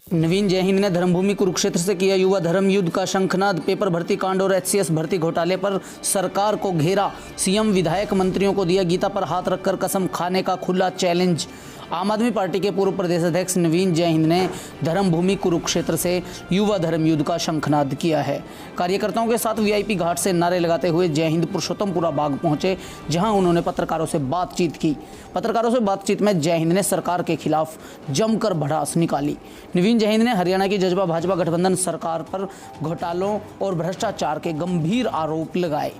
नवीन जय हिंद ने धर्मभूमि कुरुक्षेत्र से किया युवा धर्म युद्ध का शंखनाद। पेपर भर्ती कांड और एचसीएस भर्ती घोटाले पर सरकार को घेरा। सीएम विधायक मंत्रियों को दिया गीता पर हाथ रखकर कसम खाने का खुला चैलेंज। आम आदमी पार्टी के पूर्व प्रदेश अध्यक्ष नवीन जय हिंद ने धर्मभूमि कुरुक्षेत्र से युवा धर्म युद्ध का शंखनाद किया है। कार्यकर्ताओं के साथ वीआईपी घाट से नारे लगाते हुए जय हिंद पुरुषोत्तमपुरा बाग पहुंचे, जहां उन्होंने पत्रकारों से बातचीत की। पत्रकारों से बातचीत में जय हिंद ने सरकार के खिलाफ जमकर भड़ास निकाली। नवीन जय हिंद ने हरियाणा की जजपा भाजपा गठबंधन सरकार पर घोटालों और भ्रष्टाचार के गंभीर आरोप लगाए।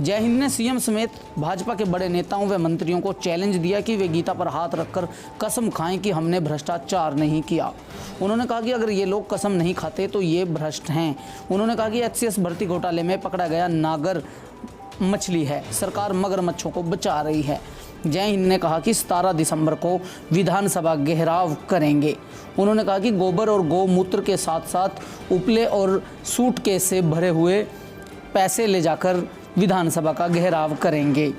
जय हिंद ने सीएम समेत भाजपा के बड़े नेताओं व मंत्रियों को चैलेंज दिया कि वे गीता पर हाथ रखकर कसम खाएं कि हमने भ्रष्टाचार नहीं किया। उन्होंने कहा कि अगर ये लोग कसम नहीं खाते तो ये भ्रष्ट हैं। उन्होंने कहा कि एचसीएस भर्ती घोटाले में पकड़ा गया नागर मछली है, सरकार मगरमच्छों को बचा रही है। जय हिंद ने कहा कि 17 दिसंबर को विधानसभा घेराव करेंगे। उन्होंने कहा कि गोबर और गौमूत्र के साथ साथ उपले और सूटकेस से भरे हुए पैसे ले जाकर विधानसभा का घेराव करेंगे।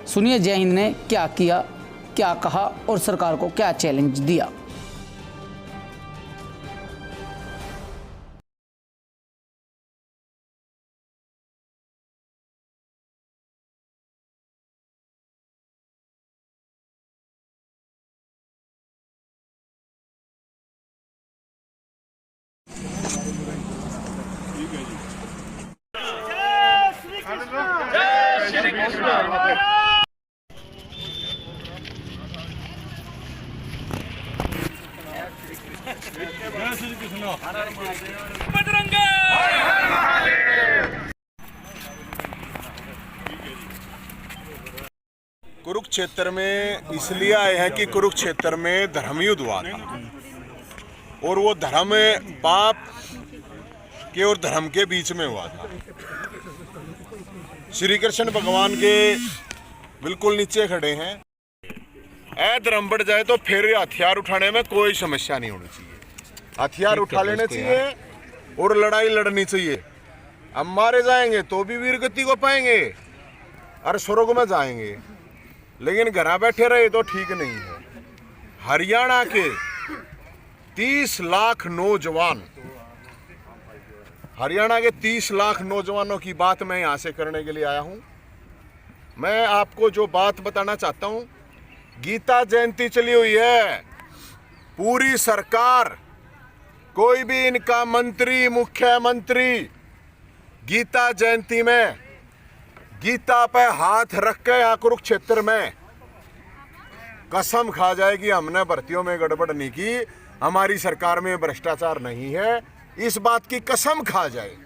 सुनिए जय हिंद ने क्या किया, क्या कहा और सरकार को क्या चैलेंज दिया। कुरुक्षेत्र में इसलिए आए हैं कि कुरुक्षेत्र में धर्मयुद्ध हुआ था और वो धर्म पाप के और धर्म के बीच में हुआ था। श्री कृष्ण भगवान के बिल्कुल नीचे खड़े हैं। धर्म बढ़ जाए तो फिर हथियार उठाने में कोई समस्या नहीं होनी चाहिए। हथियार उठा लेने चाहिए और लड़ाई लड़नी चाहिए। हम मारे जाएंगे तो भी वीरगति को पाएंगे और स्वर्ग में जाएंगे, लेकिन घर बैठे रहे तो ठीक नहीं है। हरियाणा के 30 लाख नौजवान, हरियाणा के 30 लाख नौजवानों की बात मैं यहां से करने के लिए आया हूं। मैं आपको जो बात बताना चाहता हूं, गीता जयंती चली हुई है। पूरी सरकार, कोई भी इनका मंत्री मुख्यमंत्री गीता जयंती में गीता पे हाथ रख के यहाँ कुरुक्षेत्र में कसम खा जाएगी हमने भर्तियों में गड़बड़ नहीं की, हमारी सरकार में भ्रष्टाचार नहीं है, इस बात की कसम खा जाए।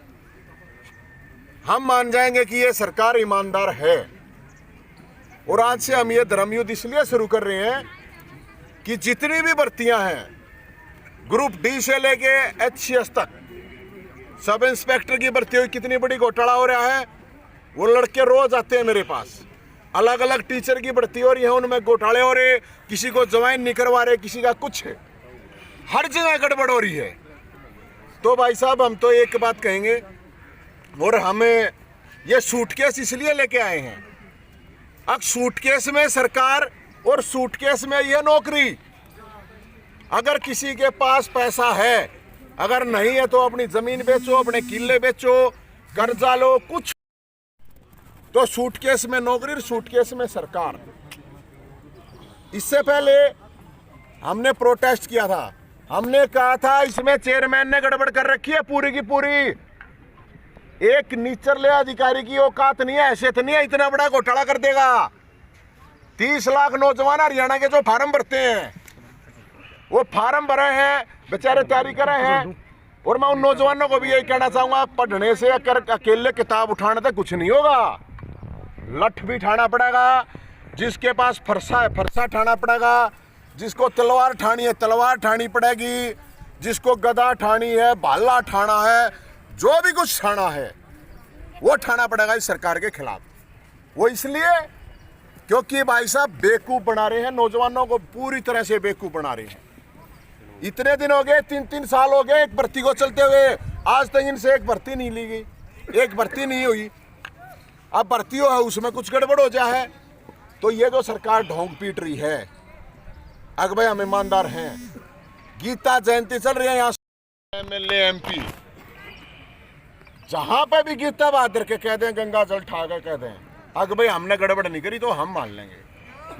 हम मान जाएंगे कि ये सरकार ईमानदार है। और आज से हम ये धर्मयुद्ध इसलिए शुरू कर रहे हैं कि जितनी भी भर्तियां हैं, ग्रुप डी से लेके एचसीएस तक, सब इंस्पेक्टर की भर्ती हुई, कितनी बड़ी घोटाला हो रहा है। वो लड़के रोज आते हैं मेरे पास, अलग अलग टीचर की भर्ती हो रही है, उनमें घोटाले हो रहे, किसी को ज्वाइन नहीं करवा रहे, किसी का कुछ है, हर जगह गड़बड़ हो रही है। तो भाई साहब हम तो एक बात कहेंगे, और हमें ये सूटकेस इसलिए लेके आए हैं। अब सूटकेस में सरकार और सूटकेस में ये नौकरी। अगर किसी के पास पैसा है, अगर नहीं है तो अपनी जमीन बेचो, अपने किले बेचो, कर्जा लो, कुछ तो सूटकेस में नौकरी, सूटकेस में सरकार। इससे पहले हमने प्रोटेस्ट किया था, हमने कहा था इसमें चेयरमैन ने गड़बड़ कर रखी है पूरी की पूरी। एक निचले अधिकारी की औकात नहीं है, हैसियत नहीं है, इतना बड़ा घोटाला कर देगा। 30 लाख नौजवान हरियाणा के जो फार्म भरते हैं, वो फार्म भरे हैं, बेचारे तैयारी कर रहे हैं। और मैं उन नौजवानों को भी यही कहना चाहूंगा, पढ़ने से अकेले किताब उठाने से कुछ नहीं होगा, लठ भी ठाना पड़ेगा। जिसके पास फरसा है फरसा ठाना पड़ेगा, जिसको तलवार ठानी है तलवार ठानी पड़ेगी, जिसको गदा ठानी है, भाला ठाना है, जो भी कुछ ठाना है वो ठाना पड़ेगा इस सरकार के खिलाफ। वो इसलिए क्योंकि भाई साहब बेवकूफ बना रहे हैं, नौजवानों को पूरी तरह से बेवकूफ बना रहे हैं। इतने दिन हो गए, 3-3 साल हो गए एक भर्ती को चलते हुए, आज तक इनसे एक भर्ती नहीं ली गई, एक भर्ती नहीं हुई। अब भर्ती हो है उसमें कुछ गड़बड़ हो जाए तो ये जो सरकार ढोंग पीट रही है, अगर भाई हम ईमानदार हैं गीता जयंती चल रही है यहाँ एमएलए एमपी जहां पे भी गीता बहादुर के कह दें गंगा जल ठाकर कह दें अगर भाई हमने गड़बड़ नहीं करी तो हम मान लेंगे,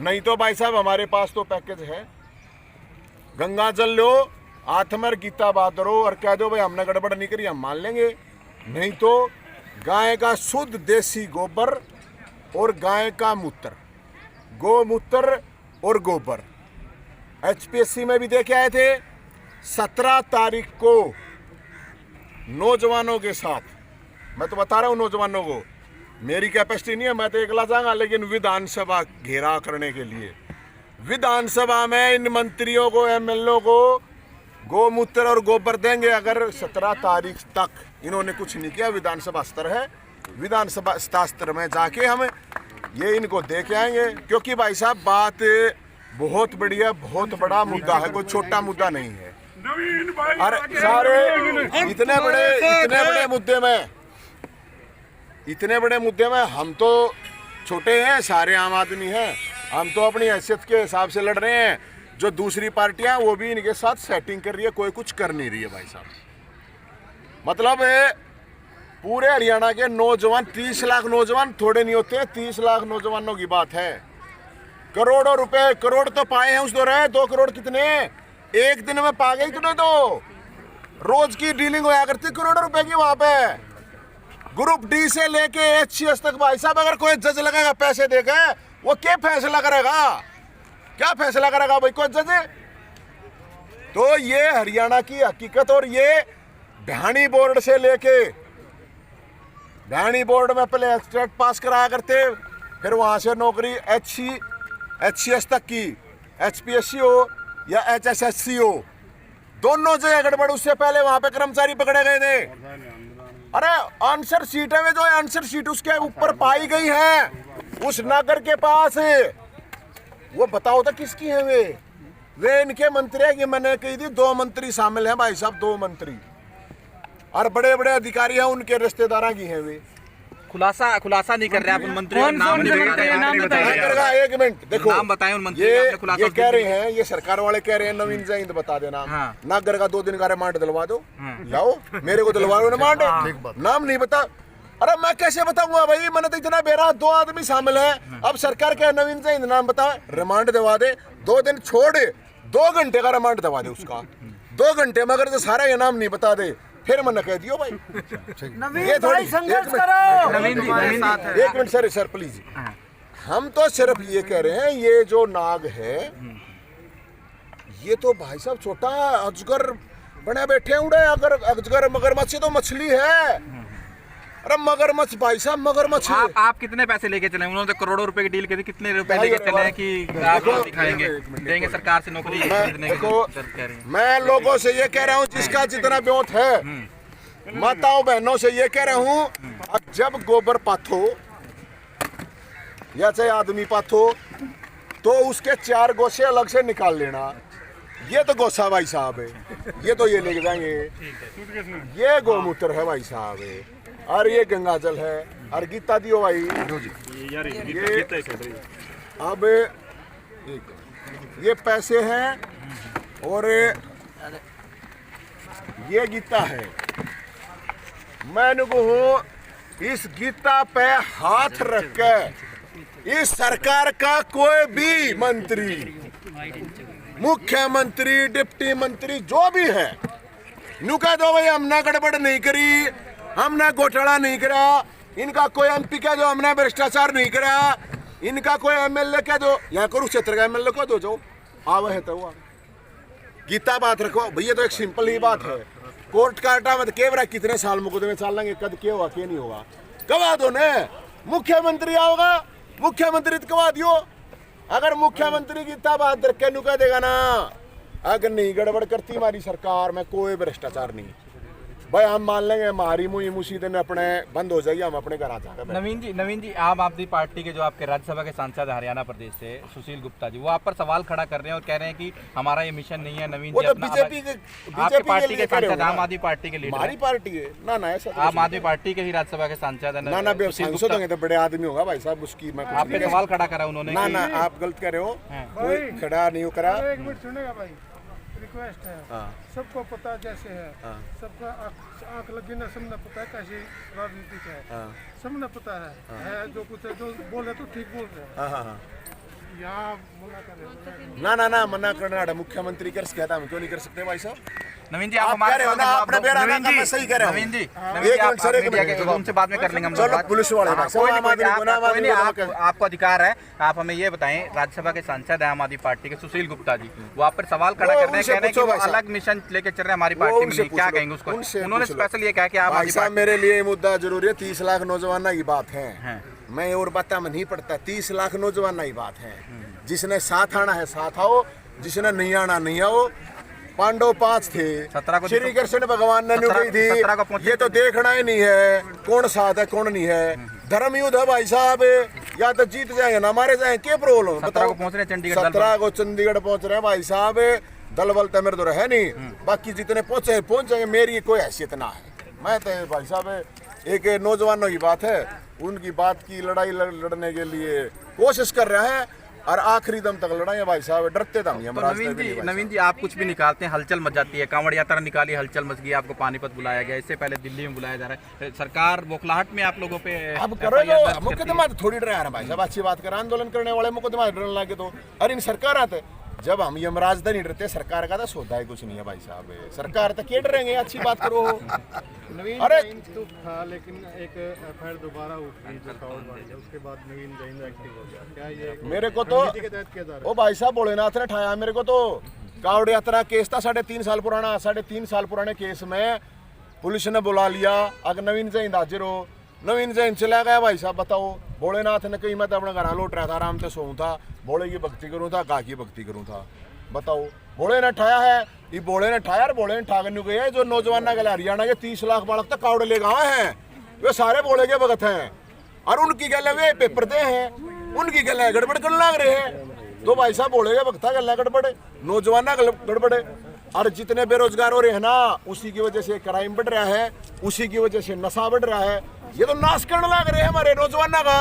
नहीं तो भाई साहब हमारे पास तो पैकेज है। गंगा जल लो आत्मर गीता बहादुर हो और कह दो भाई हमने गड़बड़ नहीं करी, हम मान लेंगे। नहीं तो गाय का शुद्ध देसी गोबर और गाय का मूत्र, गोमूत्र और गोबर एचपीएससी में भी देखे आए थे। 17 तारीख को नौजवानों के साथ, मैं तो बता रहा हूं नौजवानों को, मेरी कैपेसिटी नहीं है, मैं तो अकेला जाऊंगा, लेकिन विधानसभा घेराव करने के लिए विधानसभा में इन मंत्रियों को एमएलए को गोमूत्र और गोबर देंगे। अगर 17 तारीख तक इन्होंने कुछ नहीं किया, विधानसभा स्तर है, विधानसभा स्तर में जाके हम ये इनको दे के आएंगे। क्योंकि भाई साहब बात बहुत बढ़िया, बहुत बड़ा मुद्दा है, कोई छोटा मुद्दा नहीं है। अरे सारे इतने बड़े मुद्दे में हम तो छोटे हैं, सारे आम आदमी हैं, हम तो अपनी हैसियत के हिसाब से लड़ रहे हैं। जो दूसरी पार्टियां वो भी इनके साथ सेटिंग कर रही है, कोई कुछ कर नहीं रही है भाई साहब। मतलब पूरे हरियाणा के नौजवान, 30 लाख नौजवान थोड़े नहीं होते, 30 लाख नौजवानों की बात है। करोड़ों रुपए, करोड़ तो पाए हैं उस दौरान, 2 करोड़ कितने एक दिन में पा गई तूने, तो रोज की डीलिंग होया करती करोड़ों रुपए की वहां पे। ग्रुप डी से लेके एचसीएस तक भाई साहब अगर कोई जज लगेगा पैसे देगा, वो क्या फैसला करेगा, क्या फैसला करेगा भाई कोई जज? तो ये हरियाणा की हकीकत। और ये ढाणी बोर्ड से लेके, ढाणी बोर्ड में पहले एक्सट्रैक्ट पास कराया करते, फिर वहां से नौकरी एचसीएस तक की, एचपीएससी हो या एचएसएससी हो, दोनों जगह गड़बड़। उससे पहले वहां पे कर्मचारी पकड़े गए थे। अरे आंसर शीट है, जो आंसर शीट उसके ऊपर पाई गई है उस नगर के पास, वो बताओ तो किसकी है? वे इनके मंत्री है कि मैंने कही थी 2 मंत्री शामिल हैं भाई साहब, 2 मंत्री और बड़े बड़े अधिकारी हैं, उनके रिश्तेदार की हैं। वे खुलासा नहीं कर रहे आप उन मंत्रियों का नाम नहीं बताया। एक मिनट देखो, नाम बताएं उन मंत्रियों का। ये कह रहे हैं, ये सरकार वाले कह रहे हैं नवीन जैन बता देना। हाँ। नागर का 2 दिन का रिमांड दिलवा दो। हाँ। लाओ मेरे को दिलवाओ रिमांड। नाम नहीं बता, अरे मैं कैसे बताऊंगा भाई, मैंने तो इतना बेरा 2 आदमी शामिल है। अब सरकार क्या नवीन जैन नाम बता, रिमांड दिलवा दे, 2 दिन छोड़ 2 घंटे का रिमांड दिलवा दे उसका। 2 घंटे में अगर तो सारा ये नाम नहीं बता दे फिर मैंने कह दियो भाई। ये थोड़ी संघर्ष करो। एक मिनट सर प्लीज, हम तो सिर्फ ये कह रहे हैं ये जो नाग है ये तो भाई साहब छोटा अजगर बने बैठे उड़े। अगर अजगर मगरमच्छ तो मछली है, अरे मगरमच्छ भाई साहब मगरमच्छ। आप कितने पैसे लेके चले? उन्होंने तो करोड़ों रुपए की डील की थी, कितने रुपए लेके चले कि आप दिखाएंगे, देंगे सरकार से नौकरी खरीदने की? मैं लोगों से ये कह रहा हूँ जिसका जितना ब्योत है, माताओं बहनों से ये कह रहा हूँ, जब गोबर पाथो या चाहे आदमी पाथो तो उसके 4 गोसे अलग से निकाल लेना। ये तो गोसा भाई साहब है, ये तो ये लेके जाएंगे, ये गोमूत्र है भाई साहब, और ये गंगा जल है, और गीता दियो भाई। ये अब ये पैसे हैं और ये गीता है। मैं कहूँ इस गीता पे हाथ रख के इस सरकार का कोई भी मंत्री, मुख्यमंत्री, डिप्टी मंत्री जो भी है, नु कह दो भाई हमने गड़बड़ नहीं करी, हमने घोटाला नहीं करा। इनका कोई एमपी कह दो हमने भ्रष्टाचार नहीं करा, इनका कोई एमएलए कह दो, यहाँ कुरुक्षेत्र का एमएलए कह दो जो आवे है तो गीता बात रखो भैया। तो एक सिंपल ही बात है, कोर्ट काटा मत के बरा कितने साल मुकदमे चल लेंगे, कद क्या होगा क्या नहीं होगा, गवा दो ने। मुख्यमंत्री आओगा, मुख्यमंत्री तो गवा दियो। अगर मुख्यमंत्री गीता बहादुर के नु कह देगा ना अगर नहीं गड़बड़ करती हमारी सरकार में कोई भ्रष्टाचार नहीं भाई, हम मान लेंगे हमारी मुई मुसीदे ने अपने बंद हो जाएगी, हम अपने घर आ जाएंगे। नवीन जी आम आदमी पार्टी के जो आपके राज्यसभा के सांसद हरियाणा प्रदेश से सुशील गुप्ता जी, वो आप पर सवाल खड़ा कर रहे हैं और कह रहे हैं कि हमारा ये मिशन नहीं है। नवीन जी बीजेपी आपके पार्टी के सांसद, आम आदमी पार्टी के लीडर, हमारी पार्टी है ना ना, आम आदमी पार्टी के ही राज्यसभा के सांसद है ना ना, सांसद होंगे तो बड़े आदमी होगा भाई साहब, उसकी मैं आप पे सवाल खड़ा करा उन्होंने। ना ना आप गलत कह रहे हो, कोई खड़ा नहीं करा। रिक्वेस्ट है, हाँ। सबको पता जैसे है, हाँ। सबका आँख लगी ना, सबने पता है कैसी राजनीति है, हाँ। सबने पता है जो कुछ है, जो बोले तो ठीक बोल रहे हैं। हाँ हाँ यहाँ मना कर रहे हैं। ना मना करना मुख्यमंत्री कर सकता है, हम क्यों नहीं कर सकते भाई साहब? नवीन जी आप आप हमारे कह रहे हो ना, आपने बेरा नवीन ना, मैं सही कह रहा हूँ। नवीन जी एक मिनट सर, एक मिनट, उनसे बाद में कर लेंगे हम चलो, बात। पुलिस वाले हाँ, भाई साहब, कोई नहीं, आम आदमी को ना, आम आदमी को आप- ना- आपको अधिकार है। आप हमें ये बताएं, राज्यसभा के सांसद है आम आदमी पार्टी के सुशील गुप्ता जी, वो आप पर सवाल खड़ा वो कर रहे हैं, उनसे कह रहे हैं कि पूछो वो भाई साहब। अलग मिशन लेके चल रहे हैं हमारी वो पार्टी में उनसे नहीं। पूछ क्या लो, कहेंगे उसको? उनसे उन्होंने पूछ लो। स्पेशल ये कहा कि आप भाई हमारी साहब, पार्टी मेरे लिए ये मुद्दा जरूरी है। 30 लाख नौजवान की बात है, हैं। मैं और बता में नहीं पड़ता। 30 लाख नौजवान की बात है। जिसने साथ आना है साथ आओ, जिसने नहीं आना नहीं आओ। पांडव 5 थे, 17 को श्री कृष्ण भगवान ने 17 निभाई थी। 17 को पहुंचे ये तो देखना ही नहीं है कौन साथ है कौन नहीं है। धर्म युद्ध है भाई साहब, या तो जीत जाएंगे ना मारे जाएंगे, क्या प्रॉब्लम 17 को पहुंच रहे हैं चंडीगढ़ दल 17 को चंडीगढ़ पहुंच रहे हैं भाई साहब। दल बल तो मेरे तो है नहीं, बाकी जितने पहुंचेंगे मेरी कोई हैसियत ना है। मैं तो भाई साहब एक नौजवानों की बात है, उनकी बात की लड़ाई लड़ने के लिए कोशिश कर रहे हैं और आखिरी दम तक लड़ाई भाई साहब। डरते दम तो नवीन जी आप कुछ भी निकालते हैं, हलचल मच जाती है। कांवड़ यात्रा निकाली, हलचल मच गई, आपको पानीपत बुलाया गया, इससे पहले दिल्ली में बुलाया जा रहा है। सरकार बौखलाहट में आप लोगों पे अब करो FIR दर्ज करती मुकदमा तो थोड़ी डरा है भाई साहब। अच्छी बात कर, आंदोलन करने वाले मुकदमा डरने लगे तो अरे इन सरकार आते। जब हम यमराज नहीं डरते, सरकार का तो सौदा ही कुछ नहीं है भाई साहब। सरकार तो क्या डरेंगे, अच्छी बात करो। नवीन अरे! जैन तो था, लेकिन एक एफआईआर दोबारा उठ गई जो कावड़ वाली है, उसके बाद नवीन जैन एक्टिव हो गया। क्या ये मेरे को तो रणनीति के तहत किया जा रहा ओ भाई साहब भोलेनाथ ने ठाया मेरे को तो। कावड़ यात्रा केस था 3.5 साल पुराना। 3.5 साल पुराने केस में पुलिस ने बुला लिया। अगर नवीन जैन हाजिर हो, नवीन जैन चला गया भाई साहब। बताओ, भोलेनाथ ने कहीं मैं तो अपने घर लौट रहा था, आराम से सोऊं था, भोले की भक्ति करूँ था, का की भक्ति करूँ था। बताओ, भोले ने ठाया है, ये भोले ने ठाया और भोले ने ठागन गए है। जो नौजवान गले हरियाणा के 30 लाख बालक तक कावड़ ले गए हैं, वे सारे भोले के भगत हैं। और उनकी गले वे पेपर दे हैं, उनकी गले गड़बड़ करने लग रहे हैं। तो भाई साहब भोले के भगता गले गड़बड़े, नौजवान गड़बड़े। और जितने बेरोजगार हो रहे हैं ना, उसी की वजह से क्राइम बढ़ रहा है, उसी की वजह से नशा बढ़ रहा है। ये तो नाश करने लग रहे हैं हमारे नौजवान का।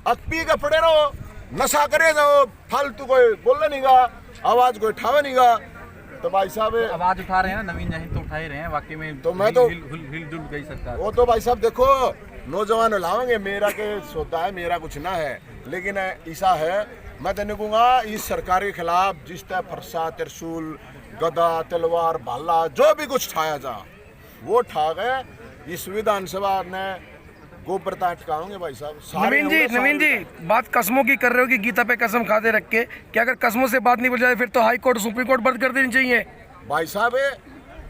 अक्पी का पड़े रहो, नशा करे जाओ, फालतू कोई बोलने नहीं गा, आवाज कोई ठावे नहीं गा। तो भाई साहब आवाज उठा रहे हैं ना, नवीन जैन तो उठा ही रहे हैं वाकई में। तो मैं तो हिल गई सरकार। वो तो भाई साहब देखो, नौजवान लाओगे, मेरा के सौदा है, मेरा कुछ ना है। लेकिन ऐसा है, मैं तो कहूँगा इस सरकार के खिलाफ जिस तरह फरसा, त्रिशूल, गदा, तलवार, भाला जो भी कुछ ठाया जा, वो ठा गए। इस विधानसभा ने गोबरता अटकाओगे भाई साहब। नवीन जी बात कसमों की कर रहे हो कि गीता पे कसम खाते रख के, कि अगर कसमों से बात नहीं बन जाए फिर तो हाई कोर्ट सुप्रीम कोर्ट बंद कर देनी चाहिए भाई साहब।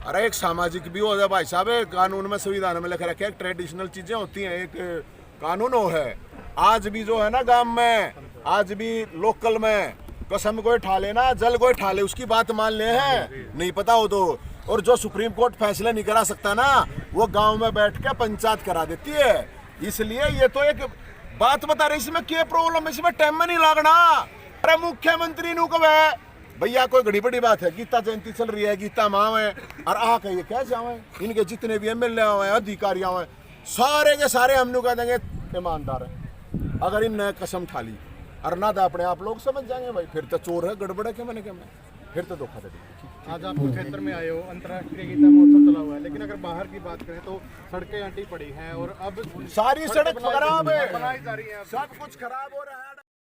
अरे एक सामाजिक भी हो जाए भाई साहब। कानून में, संविधान में लिख रखे हैं, ट्रेडिशनल चीजें होती हैं, एक कानून हो है। आज भी जो है ना गांव में, आज भी लोकल में कसम कोई ठा लेना, जल कोई ठा ले, उसकी बात मान ले हैं, नहीं पता हो तो। और जो सुप्रीम कोर्ट फैसले नहीं करा सकता ना, वो गांव में बैठ के पंचायत करा देती है। इसलिए ये तो एक बात बता रही, इसमें क्या प्रॉब्लम, इसमें टाइम में नहीं लगना। अरे मुख्यमंत्री नु कब है भैया, कोई घड़ी बड़ी बात है, गीता जयंती चल रही है, गीता माँ है, और आ कहिए क्या जावे, इनके जितने भी एमएलए हुए, अधिकारी हुए, सारे के सारे हम कह देंगे ईमानदार है। अगर इन कसम खा ली और ना तो अपने आप लोग समझ जाएंगे भाई, फिर तो चोर है, गड़बड़ है, क्या मैंने क्या, फिर तो धोखाधड़ी। आज आप क्षेत्र में आए हो, अंतर्राष्ट्रीय गीता महोत्सव चला हुआ है, लेकिन अगर बाहर की बात करें तो सड़कें अंटी पड़ी हैं और अब सारी सड़क खराब है, बनाई जा रही है। सब कुछ खराब हो रहा है।